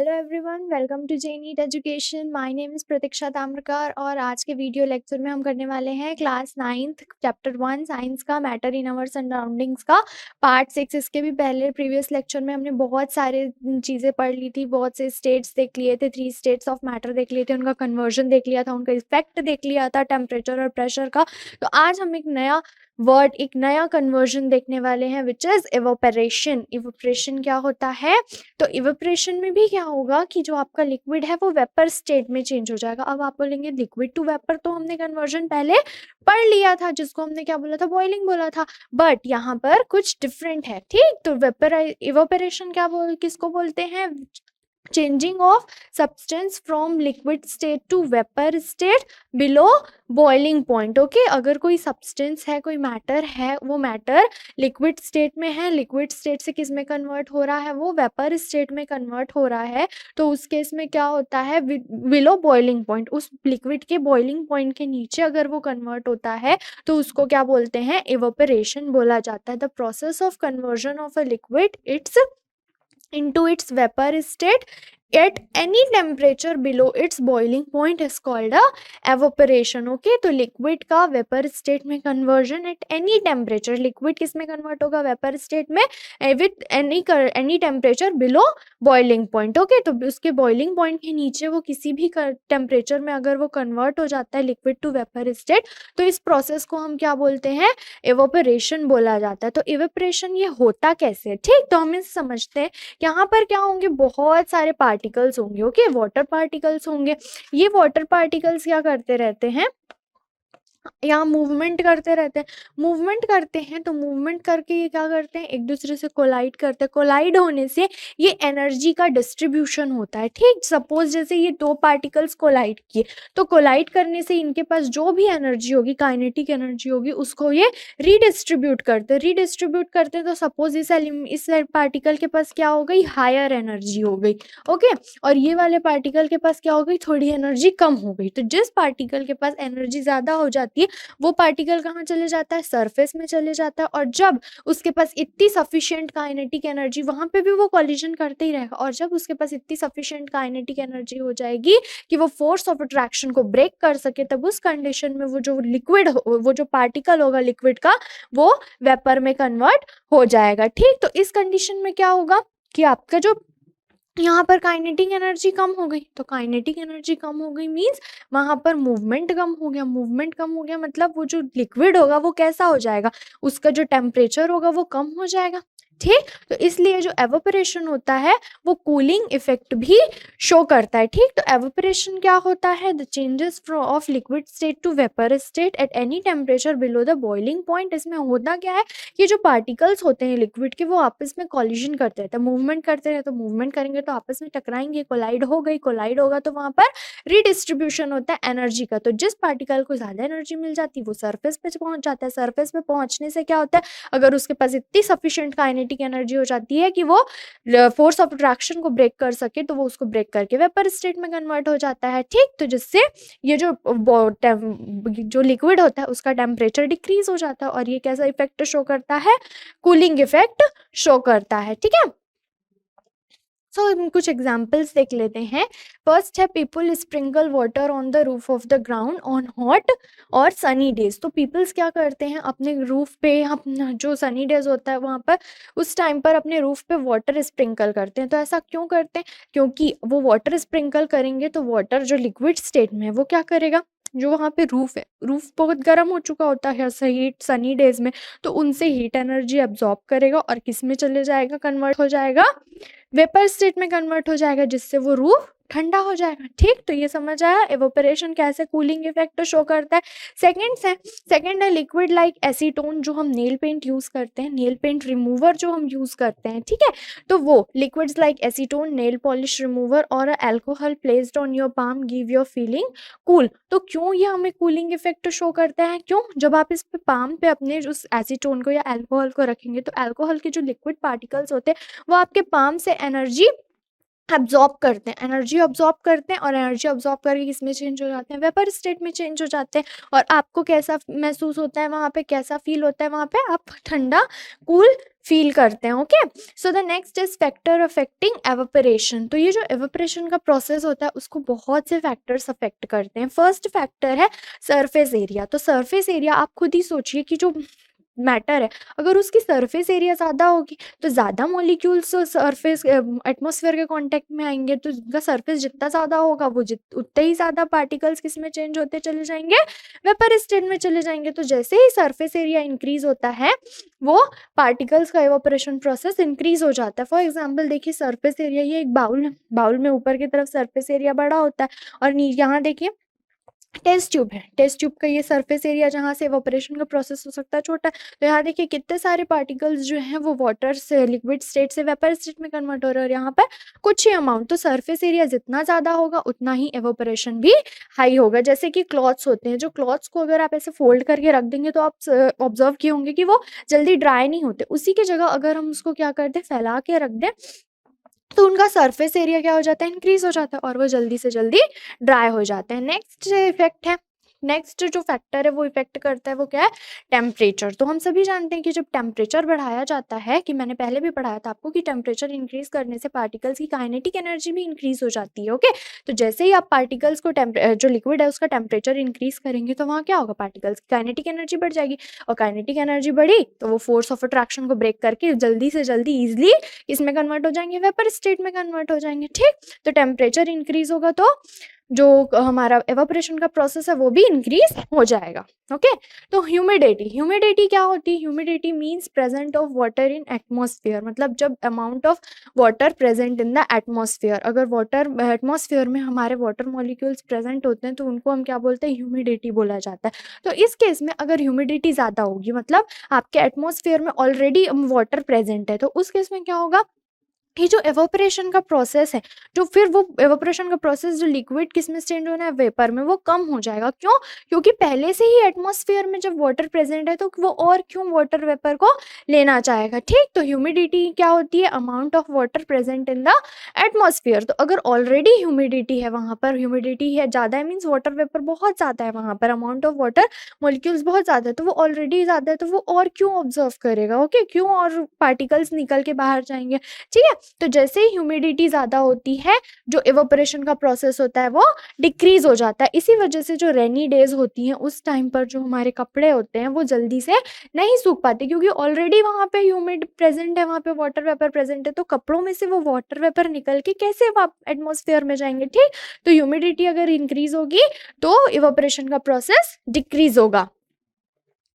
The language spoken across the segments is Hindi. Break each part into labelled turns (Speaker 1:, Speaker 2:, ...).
Speaker 1: Hello everyone, welcome to J NEET education. My name is Pratiksha Tamrakar और आज के वीडियो लेक्चर में हम करने वाले हैं क्लास 9th चैप्टर 1 साइंस का मैटर इन आवर सराउंडिंग्स का पार्ट 6। इसके भी पहले प्रीवियस लेक्चर में हमने बहुत सारे चीज़ें पढ़ ली थी, बहुत से स्टेट्स देख लिए थे, 3 स्टेट्स ऑफ मैटर देख लिए थे, उनका कन्वर्जन देख लिया था, उनका इफेक्ट देख लिया था टेम्परेचर और प्रेशर का। तो आज हम एक नया वर्ड, एक नया कन्वर्जन देखने वाले हैं विच इज़ इवेपोरेशन। इवेपोरेशन क्या होता है? तो इवेपोरेशन में भी क्या होगा कि जो आपका लिक्विड है वो वेपर स्टेट में चेंज हो जाएगा। अब आप बोलेंगे लिक्विड टू वेपर तो हमने कन्वर्जन पहले पढ़ लिया था, जिसको हमने क्या बोला था, बॉइलिंग बोला था, बट यहाँ पर कुछ डिफरेंट है। ठीक, तो वेपर इवेपोरेशन किसको बोलते हैं? Changing of substance from liquid state to vapour state below boiling point. Okay, अगर कोई सब्सटेंस है, कोई मैटर है, वो मैटर लिक्विड स्टेट में है, लिक्विड स्टेट से किस में कन्वर्ट हो रहा है, वो वेपर स्टेट में कन्वर्ट हो रहा है, तो उस केस में क्या होता है, बिलो बॉइलिंग पॉइंट, उस लिक्विड के बॉइलिंग पॉइंट के नीचे अगर वो कन्वर्ट होता है तो उसको क्या बोलते हैं? इवेपोरेशन बोला जाता है। The process of conversion of a liquid it's into its vapor state at any temperature below its boiling point is called a evaporation. Okay, तो लिक्विड का वेपर स्टेट में conversion eight any temperature, liquid किस में कन्वर्ट होगा? वेपर स्टेट में with any temperature below boiling point. Okay, तो उसके बॉइलिंग पॉइंट के नीचे वो किसी भी टेम्परेचर में अगर वो कन्वर्ट हो जाता है लिक्विड टू वेपर स्टेट, तो इस प्रोसेस को हम क्या बोलते हैं? इवेपोरेशन बोला जाता है। तो इवेपोरेशन ये होता कैसे है? ठीक, तो हम इसे समझते हैं। यहाँ पर क्या होंगे? बहुत सारे पार्टिकल्स होंगे। ओके, वाटर पार्टिकल्स होंगे। ये वाटर पार्टिकल्स क्या करते रहते हैं? यहाँ मूवमेंट करते रहते हैं। मूवमेंट करते हैं तो मूवमेंट करके ये क्या करते हैं? एक दूसरे से कोलाइड करते हैं। कोलाइड होने से ये एनर्जी का डिस्ट्रीब्यूशन होता है। ठीक, सपोज जैसे ये दो पार्टिकल्स कोलाइड किए, तो कोलाइड करने से इनके पास जो भी एनर्जी होगी, काइनेटिक एनर्जी होगी, उसको ये रीडिस्ट्रीब्यूट करते हैं। रीडिस्ट्रीब्यूट करते हैं तो सपोज इस पार्टिकल के पास क्या हो गई? हायर एनर्जी हो गई। ओके, और ये वाले पार्टिकल के पास क्या हो गई? थोड़ी एनर्जी कम हो गई। तो जिस पार्टिकल के पास एनर्जी ज़्यादा हो जाती है वो पार्टिकल कहाँ चले जाता है? सरफेस में चले जाता है। और जब उसके पास इतनी सफिशिएंट काइनेटिक एनर्जी, वहां पे भी वो कॉलिजन करते ही रहेगा, और जब उसके पास इतनी सफिशिएंट काइनेटिक एनर्जी हो जाएगी कि वो फोर्स ऑफ अट्रैक्शन को ब्रेक कर सके, तब उस कंडीशन में वो जो लिक्विड, वो जो पार्टिकल होगा लिक्विड का, वो वेपर में कन्वर्ट हो जाएगा। ठीक, तो इस कंडीशन में क्या होगा कि आपका जो यहाँ पर काइनेटिक एनर्जी कम हो गई, तो काइनेटिक एनर्जी कम हो गई मीन्स वहां पर मूवमेंट कम हो गया। मूवमेंट कम हो गया मतलब वो जो लिक्विड होगा वो कैसा हो जाएगा? उसका जो टेम्परेचर होगा वो कम हो जाएगा। ठीक, तो इसलिए जो एवोपरेशन होता है वो कूलिंग इफेक्ट भी शो करता है। ठीक, तो एवोपरेशन क्या होता है? The changes of liquid state to vapour state at any temperature below the boiling point. इसमें होता क्या है? ये जो पार्टिकल्स होते हैं लिक्विड के, वो आपस में कॉलिजन करते रहते हैं, मूवमेंट करते रहते हैं। तो मूवमेंट करेंगे तो आपस में टकराएंगे, कोलाइड हो गई, कोलाइड होगा तो वहां पर रीडिस्ट्रीब्यूशन होता है एनर्जी का। तो जिस पार्टिकल को ज्यादा एनर्जी मिल जाती है वो सरफेस पे पहुंच जाता है। सरफेस पे पहुंचने से क्या होता है? अगर उसके पास इतनी सफिशिएंट काइनेटिक एनर्जी हो जाती है कि वो फोर्स ऑफ अट्रैक्शन को ब्रेक कर सके, तो वो उसको ब्रेक करके वेपर स्टेट में कन्वर्ट हो जाता है। ठीक, तो जिससे ये जो लिक्विड होता है उसका टेम्परेचर डिक्रीज हो जाता है, और ये कैसा इफेक्ट शो करता है? कूलिंग इफेक्ट शो करता है। ठीक है, सो हम कुछ एग्जाम्पल्स देख लेते हैं। फर्स्ट है, people sprinkle water on the roof of the ground on hot और सनी डेज। तो पीपल्स क्या करते हैं? अपने रूफ पे, अपना जो सनी डेज होता है वहाँ पर, उस टाइम पर अपने रूफ पे वाटर स्प्रिंकल करते हैं। तो ऐसा क्यों करते हैं? क्योंकि वो वाटर स्प्रिंकल करेंगे तो वाटर जो लिक्विड स्टेट में है वो क्या करेगा? जो वहाँ पे रूफ है, रूफ बहुत गर्म हो चुका होता है हीट सनी डेज में, तो उनसे हीट एनर्जी एब्जॉर्ब करेगा और किस में चले जाएगा? कन्वर्ट हो जाएगा वेपर स्टेट में कन्वर्ट हो जाएगा, जिससे वो रूफ ठंडा हो जाएगा। ठीक, तो ये समझ आया एवोपरेशन कैसे कूलिंग इफेक्ट शो करता है। सेकंड है लिक्विड लाइक एसीटोन, जो हम नेल पेंट यूज करते हैं, नेल पेंट रिमूवर जो हम यूज करते हैं। ठीक है, तो वो liquids like acetone, nail polish remover और alcohol placed on your palm give your feeling cool. तो क्यों ये हमें कूलिंग इफेक्ट शो करता है? क्यों? जब आप इस पे पाम पे अपने उस एसीटोन को या अल्कोहल को रखेंगे तो अल्कोहल के जो लिक्विड पार्टिकल्स होते हैं वो आपके पाम से एनर्जी एब्जॉर्ब करते हैं, एनर्जी अब्जॉर्ब करते हैं और एनर्जी अब्जॉर्ब करके किस में चेंज हो जाते हैं, वेपर स्टेट में चेंज हो जाते हैं। और आपको कैसा महसूस होता है वहाँ पे, कैसा फील होता है वहाँ पे, आप ठंडा कूल फील करते हैं। Okay, so the next is factor affecting evaporation. तो ये जो एवोपरेशन का प्रोसेस होता है उसको बहुत से फैक्टर्स अफेक्ट करते हैं। फर्स्ट फैक्टर है सरफेस एरिया। तो सरफेस एरिया आप खुद ही सोचिए कि जो मैटर है, अगर उसकी सरफेस एरिया ज़्यादा होगी तो ज़्यादा मॉलिक्यूल्स सरफेस एटमॉस्फेयर के कांटेक्ट में आएंगे, तो उनका सरफेस जितना ज़्यादा होगा वो उतने ही ज़्यादा पार्टिकल्स किस में चेंज होते चले जाएंगे, वेपर स्टेट में चले जाएंगे। तो जैसे ही सरफेस एरिया इंक्रीज होता है वो पार्टिकल्स का एवापोरेशन प्रोसेस इंक्रीज हो जाता है। फॉर एग्जाम्पल देखिए, सरफेस एरिया, ये एक बाउल में ऊपर की तरफ सरफेस एरिया बड़ा होता है और यहाँ देखिए टेस्ट ट्यूब है, टेस्ट ट्यूब का ये सरफेस एरिया जहाँ से एवापोरेशन का प्रोसेस हो सकता है छोटा है। तो यहाँ देखिए कितने सारे पार्टिकल्स जो हैं वो वाटर से लिक्विड स्टेट से वेपर स्टेट में कन्वर्ट हो रहे हैं और यहाँ पर कुछ ही अमाउंट। तो सरफेस एरिया जितना ज़्यादा होगा उतना ही एवापोरेशन भी हाई होगा। जैसे कि क्लॉथ्स होते हैं, जो क्लॉथ्स को अगर आप ऐसे फोल्ड करके रख देंगे तो आप ऑब्जर्व किए होंगे कि वो जल्दी ड्राई नहीं होते। उसी की जगह अगर हम उसको क्या करते हैं, फैला के रख दें, तो उनका सरफेस एरिया क्या हो जाता है, इंक्रीज हो जाता है और वो जल्दी से जल्दी ड्राई हो जाते हैं। नेक्स्ट इफेक्ट है, नेक्स्ट जो फैक्टर है वो इफेक्ट करता है वो क्या है, टेम्परेचर। तो हम सभी जानते हैं कि जब टेम्परेचर बढ़ाया जाता है, कि मैंने पहले भी पढ़ाया था आपको कि टेम्परेचर इंक्रीज करने से पार्टिकल्स की काइनेटिक एनर्जी भी इंक्रीज हो जाती है। ओके, तो जैसे ही आप पार्टिकल्स को जो लिक्विड है उसका टेम्परेचर इंक्रीज करेंगे तो वहाँ क्या होगा, पार्टिकल्स की काइनेटिक एनर्जी बढ़ जाएगी और काइनेटिक एनर्जी बढ़ी तो वो फोर्स ऑफ अट्रैक्शन को ब्रेक करके जल्दी से जल्दी ईजिली इसमें कन्वर्ट हो जाएंगे, वेपर स्टेट में कन्वर्ट हो जाएंगे। ठीक, तो टेम्परेचर इंक्रीज होगा तो जो हमारा एवापोरेशन का प्रोसेस है वो भी इंक्रीज हो जाएगा। ओके, तो ह्यूमिडिटी, ह्यूमिडिटी क्या होती है, humidity means present of water in atmosphere. मतलब जब amount of water present in the atmosphere, अगर वाटर एटमॉस्फेयर में हमारे वाटर मॉलिक्यूल्स प्रेजेंट होते हैं तो उनको हम क्या बोलते हैं, ह्यूमिडिटी बोला जाता है। तो इस केस में अगर ह्यूमिडिटी ज़्यादा होगी, मतलब आपके एटमॉस्फेयर में ऑलरेडी वाटर प्रेजेंट है, तो उस केस में क्या होगा, ये जो एवापोरेशन का प्रोसेस है, जो फिर वो एवापोरेशन का प्रोसेस जो लिक्विड किस में चेंज होना है, वेपर में, वो कम हो जाएगा। क्यों, क्योंकि पहले से ही एटमॉस्फेयर में जब वाटर प्रेजेंट है तो वो और क्यों वाटर वेपर को लेना चाहेगा। ठीक, तो ह्यूमिडिटी क्या होती है, amount of water present in the atmosphere. तो अगर ऑलरेडी ह्यूमिडिटी है, वहाँ पर ह्यूमिडिटी है ज़्यादा है, मीन्स वाटर वेपर बहुत ज़्यादा है, वहाँ पर अमाउंट ऑफ वाटर मॉलिक्यूल्स बहुत ज़्यादा है, तो वो ऑलरेडी ज़्यादा है तो वो और क्यों ऑब्जर्व करेगा। ओके, क्यों और पार्टिकल्स निकल के बाहर जाएंगे। ठीक है, तो जैसे ही ह्यूमिडिटी ज़्यादा होती है, जो एवापोरेशन का प्रोसेस होता है वो डिक्रीज हो जाता है। इसी वजह से जो रेनी डेज होती हैं उस टाइम पर जो हमारे कपड़े होते हैं वो जल्दी से नहीं सूख पाते, क्योंकि ऑलरेडी वहाँ पे ह्यूमिड प्रेजेंट है, वहाँ पे वाटर वेपर प्रेजेंट है, तो कपड़ों में से वो वाटर वेपर निकल के कैसे एटमॉस्फेयर में जाएंगे। ठीक, तो ह्यूमिडिटी अगर इंक्रीज होगी तो एवापोरेशन का प्रोसेस डिक्रीज होगा।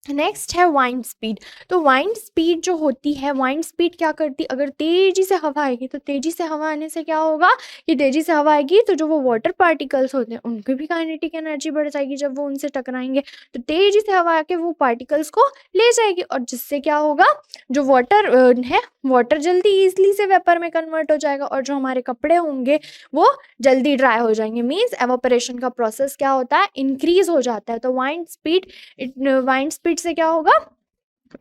Speaker 1: नेक्स्ट है वाइंड स्पीड। तो वाइंड स्पीड जो होती है, वाइंड स्पीड क्या करती है, अगर तेजी से हवा आएगी तो तेजी से हवा आने से क्या होगा, कि तेजी से हवा आएगी तो जो वो वाटर पार्टिकल्स होते हैं उनकी भी काइनेटिक एनर्जी बढ़ जाएगी। जब वो उनसे टकराएंगे तो तेजी से हवा आके वो पार्टिकल्स को ले जाएगी और जिससे क्या होगा, जो वाटर है, वाटर जल्दी ईजिली से वेपर में कन्वर्ट हो जाएगा और जो हमारे कपड़े होंगे वो जल्दी ड्राई हो जाएंगे। मीन्स एवापोरेशन का प्रोसेस क्या होता है, इंक्रीज हो जाता है। तो वाइंड स्पीड से क्या होगा,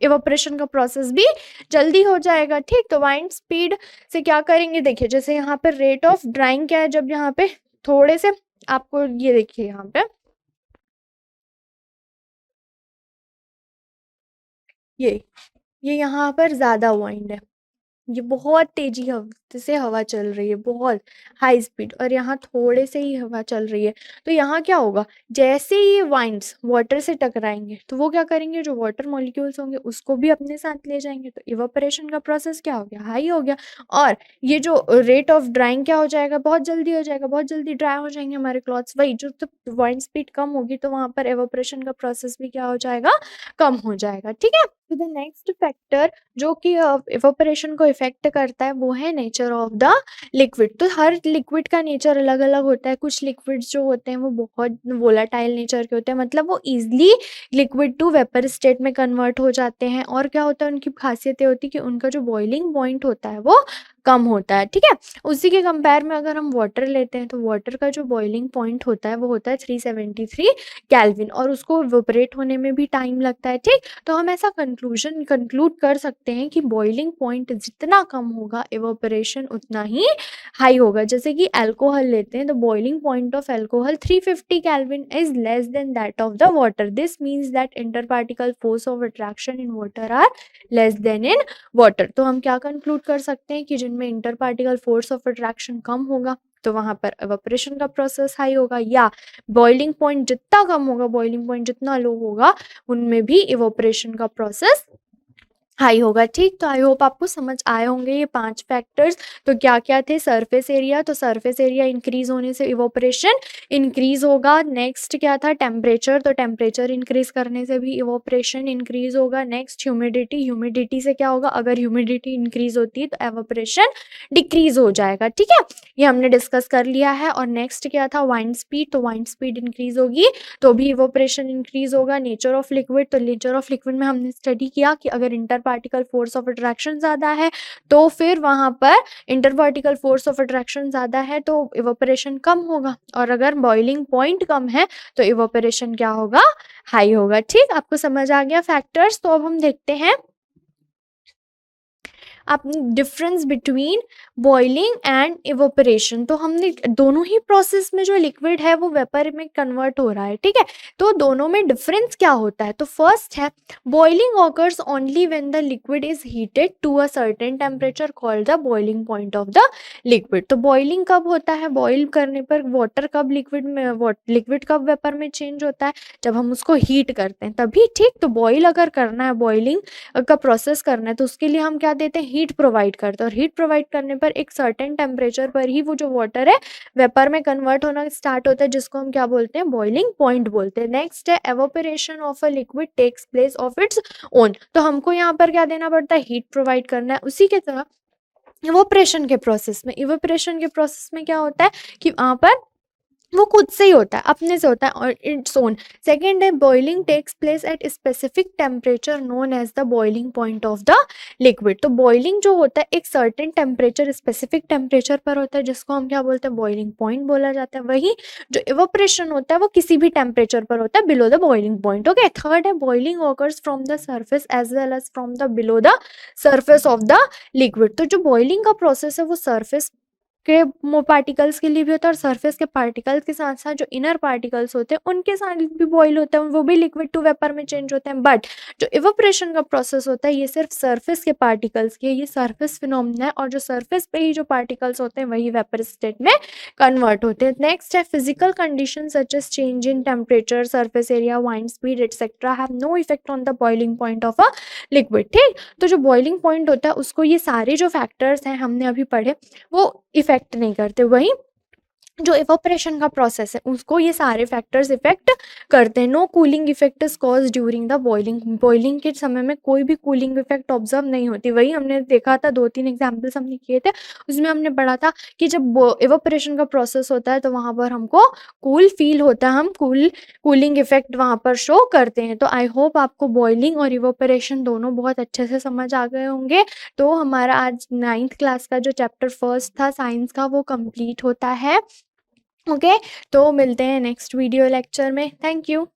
Speaker 1: इवापोरेशन का प्रोसेस भी जल्दी हो जाएगा। ठीक, तो वाइंड स्पीड से क्या करेंगे, देखिए जैसे यहाँ पे रेट ऑफ ड्राइंग क्या है, जब यहाँ पे थोड़े से आपको ये देखिए यहाँ पे ये यहाँ पर ज्यादा वाइंड है, ये बहुत तेजी से हवा चल रही है, बहुत हाई स्पीड, और यहाँ थोड़े से ही हवा चल रही है। तो यहाँ क्या होगा, जैसे ही ये वाइंड्स वाटर से टकराएंगे तो वो क्या करेंगे, जो वाटर मॉलिक्यूल्स होंगे उसको भी अपने साथ ले जाएंगे, तो इवापोरेशन का प्रोसेस क्या हो गया, हाई हो गया। और ये जो रेट ऑफ ड्राइंग क्या हो जाएगा, बहुत जल्दी हो जाएगा, बहुत जल्दी ड्राई हो जाएंगे हमारे क्लॉथ्स। वही जो तो वाइंड स्पीड कम होगी तो वहाँ पर इवापोरेशन का प्रोसेस भी क्या हो जाएगा, कम हो जाएगा। ठीक है, तो द नेक्स्ट फैक्टर जो कि इवापोरेशन को इफेक्ट करता है वो है नेचर ऑफ द लिक्विड। तो हर लिक्विड का नेचर अलग अलग होता है। कुछ लिक्विड्स जो होते हैं वो बहुत वोलाटाइल नेचर के होते हैं, मतलब वो easily liquid to vapour state में कन्वर्ट हो जाते हैं। और क्या होता है, उनकी खासियतें होती है कि उनका जो बॉइलिंग पॉइंट होता है वो कम होता है, ठीक है। उसी के कंपेयर में अगर हम वाटर लेते हैं तो वाटर का जो बॉइलिंग पॉइंट होता है वो होता है 373 केल्विन और उसको इवेपोरेट होने में भी टाइम लगता है, ठीक। तो हम ऐसा कंक्लूड कर सकते हैं कि बॉइलिंग पॉइंट जितना कम होगा इवेपोरेशन उतना ही हाई होगा। जैसे कि अल्कोहल लेते हैं, तो boiling point of alcohol 350 kelvin is less than that of the water. This means that interparticle force of attraction in water are less than in water. तो हम क्या कंक्लूड कर सकते हैं कि जिनमें इंटरपार्टिकल फोर्स ऑफ अट्रैक्शन कम होगा तो वहां पर इवेपोरेशन का प्रोसेस हाई होगा, या बॉइलिंग पॉइंट जितना कम होगा, बॉइलिंग पॉइंट जितना लो होगा, उनमें भी इवेपोरेशन का प्रोसेस हाई होगा, ठीक। तो आई होप आपको समझ आए होंगे ये 5 फैक्टर्स। तो क्या क्या थे? सरफेस एरिया, तो सरफेस एरिया इंक्रीज होने से इवेपोरेशन इंक्रीज होगा। नेक्स्ट क्या था? टेम्परेचर, तो टेम्परेचर इंक्रीज करने से भी इवेपोरेशन इंक्रीज होगा। नेक्स्ट ह्यूमिडिटी, ह्यूमिडिटी से क्या होगा? अगर ह्यूमिडिटी इंक्रीज होती है तो इवेपोरेशन डिक्रीज हो जाएगा, ठीक है। ये हमने डिस्कस कर लिया है। और नेक्स्ट क्या था? वाइंड स्पीड, तो वाइंड स्पीड इंक्रीज होगी तो भी इवेपोरेशन इंक्रीज होगा। नेचर ऑफ लिक्विड, तो नेचर ऑफ लिक्विड में हमने स्टडी किया कि अगर इंटरपार्टिकल फोर्स ऑफ अट्रैक्शन ज़्यादा है तो फिर वहाँ पर इंटरपार्टिकल फोर्स ऑफ अट्रैक्शन ज़्यादा है तो इवेपोरेशन कम होगा, और अगर बॉइलिंग पॉइंट कम है तो इवेपोरेशन क्या होगा? हाई होगा, ठीक। आपको समझ आ गया फैक्टर्स। तो अब हम देखते हैं आप difference between boiling and evaporation. तो हमने दोनों ही प्रोसेस में जो लिक्विड है वो वेपर में कन्वर्ट हो रहा है, ठीक है। तो दोनों में डिफरेंस क्या होता है? तो फर्स्ट है boiling occurs only when the liquid is heated to a certain temperature called the boiling point of the liquid. तो बॉइलिंग कब होता है? बॉइल करने पर वाटर कब लिक्विड में, लिक्विड कब वेपर में चेंज होता है? जब हम उसको हीट करते हैं तभी, ठीक। तो बॉइल अगर करना है, बॉइलिंग का प्रोसेस करना है, तो उसके लिए हम क्या देते हैं? हीट प्रोवाइड करते हैं। और हीट प्रोवाइड करने पर एक सर्टेन टेम्परेचर पर ही वो जो वाटर है वेपर में कन्वर्ट होना स्टार्ट होता है, जिसको हम क्या बोलते हैं? बॉइलिंग पॉइंट बोलते हैं। नेक्स्ट है evaporation of a liquid takes place of its own. तो हमको यहाँ पर क्या देना पड़ता है? हीट प्रोवाइड करना है। उसी के तरह इवोपरेशन के प्रोसेस में, इवोपरेशन के प्रोसेस में क्या होता है कि वहाँ पर वो खुद से ही होता है, अपने से होता है और इट्स ओन। सेकेंड है boiling takes place at specific temperature known as the boiling point of the liquid. तो बॉइलिंग जो होता है एक सर्टेन टेम्परेचर, स्पेसिफिक टेम्परेचर पर होता है, जिसको हम क्या बोलते हैं? बॉइलिंग पॉइंट बोला जाता है। वही जो इवेपोरेशन होता है वो किसी भी टेम्परेचर पर होता है below the boiling point, okay. Third है boiling occurs from the surface as well as from the below the surface of the liquid. तो जो बॉइलिंग का प्रोसेस है वो सर्फेस के पार्टिकल्स के लिए भी होता है और सरफेस के पार्टिकल्स के साथ साथ जो इनर पार्टिकल्स होते हैं उनके साथ भी बॉईल होते हैं, वो भी लिक्विड टू वेपर में चेंज होते हैं। बट जो इवेपोरेशन का प्रोसेस होता है ये सिर्फ सरफेस के पार्टिकल्स के, ये सरफेस फिनोमेना है, और जो सरफेस पे ही जो पार्टिकल्स होते हैं वही वेपर स्टेट में कन्वर्ट होते हैं। नेक्स्ट है physical condition such as change in temperature, surface area, wind speed etcetera have no effect on the boiling point of a liquid, ठीक। तो जो बॉइलिंग पॉइंट होता है उसको ये सारे जो फैक्टर्स हैं हमने अभी पढ़े वो इफेक्ट नहीं करते। वही जो इवेपोरेशन का प्रोसेस है उसको ये सारे फैक्टर्स इफेक्ट करते हैं। No cooling effect is cause during the boiling. Boiling के समय में कोई भी कूलिंग इफेक्ट ऑब्जर्व नहीं होती। वही हमने देखा था, 2-3 एग्जाम्पल्स हमने किए थे, उसमें हमने पढ़ा था कि जब इवेपोरेशन का प्रोसेस होता है तो वहाँ पर हमको कूल फील होता है, हम कूलिंग इफेक्ट वहाँ पर शो करते हैं। तो आई होप आपको बॉइलिंग और इवेपोरेशन दोनों बहुत अच्छे से समझ आ गए होंगे। तो हमारा आज 9th क्लास का जो चैप्टर फर्स्ट था साइंस का वो कंप्लीट होता है, ओके। तो मिलते हैं नेक्स्ट वीडियो लेक्चर में। Thank you.